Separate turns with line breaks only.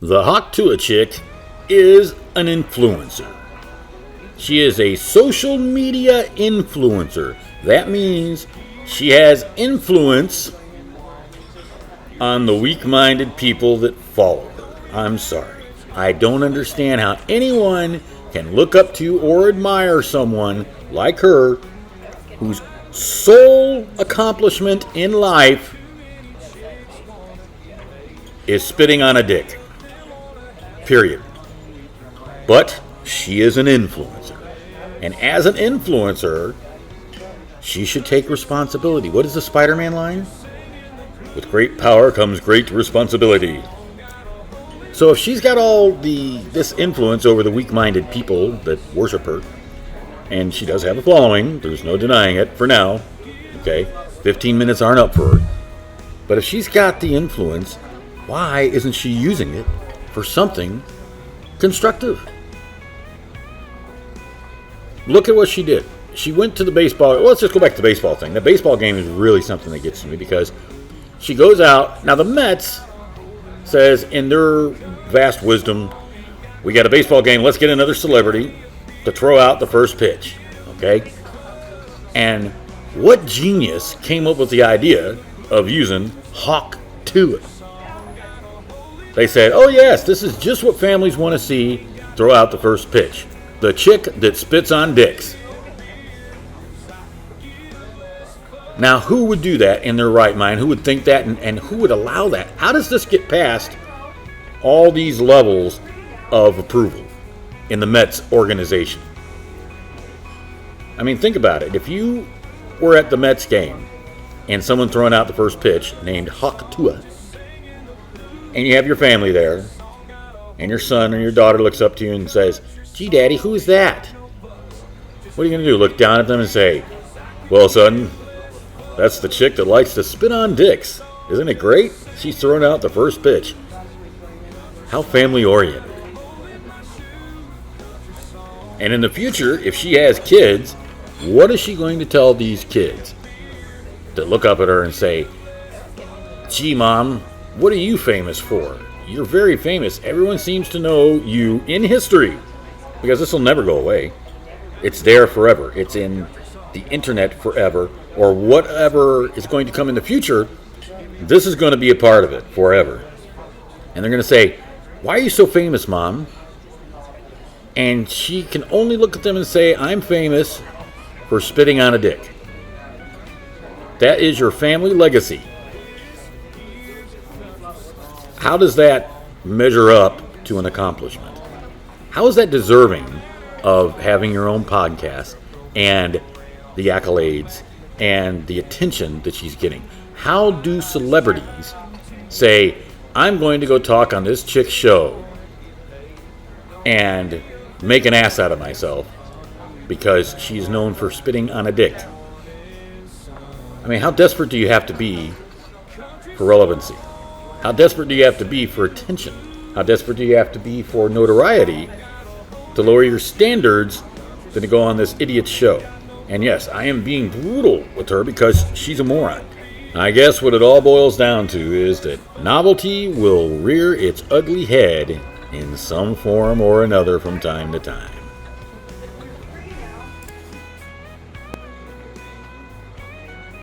The hot Tuah chick is an influencer. She is a social media influencer. That means she has influence on the weak-minded people that follow her. I'm sorry. I don't understand how anyone can look up to or admire someone like her whose sole accomplishment in life is spitting on a dick. Period. But she is an influencer. And as an influencer, she should take responsibility. What is the Spider-Man line? With great power comes great responsibility. So if she's got all this influence over the weak-minded people that worship her, and she does have a following, there's no denying it for now, okay? 15 minutes aren't up for her. But if she's got the influence, why isn't she using it for something constructive? Look at what she did. She went to the baseball. Well, let's just go back to the baseball thing. The baseball game is really something that gets to me because she goes out. Now, the Mets says, in their vast wisdom, we got a baseball game. Let's get another celebrity to throw out the first pitch. Okay? And what genius came up with the idea of using Hawk Tuah? They said, oh, yes, this is just what families want to see. Throw out the first pitch. The chick that spits on dicks. Now, who would do that in their right mind? Who would think that and who would allow that? How does this get past all these levels of approval in the Mets organization? I mean, think about it. If you were at the Mets game and someone throwing out the first pitch named Hawk Tuah, and you have your family there, and your son or your daughter looks up to you and says, gee, Daddy, who's that? What are you going to do? Look down at them and say, well, son, that's the chick that likes to spit on dicks. Isn't it great? She's throwing out the first pitch. How family-oriented. And in the future, if she has kids, what is she going to tell these kids that look up at her and say, gee, Mom, what are you famous for? You're very famous. Everyone seems to know you in history. Because this will never go away. It's there forever. It's in the internet forever. Or whatever is going to come in the future, this is going to be a part of it forever. And they're going to say, why are you so famous, Mom? And she can only look at them and say, I'm famous for spitting on a dick. That is your family legacy. How does that measure up to an accomplishment? How is that deserving of having your own podcast and the accolades and the attention that she's getting? How do celebrities say, I'm going to go talk on this chick's show and make an ass out of myself because she's known for spitting on a dick? I mean, how desperate do you have to be for relevancy? How desperate do you have to be for attention? How desperate do you have to be for notoriety to lower your standards than to go on this idiot show? And yes, I am being brutal with her because she's a moron. I guess what it all boils down to is that novelty will rear its ugly head in some form or another from time to time.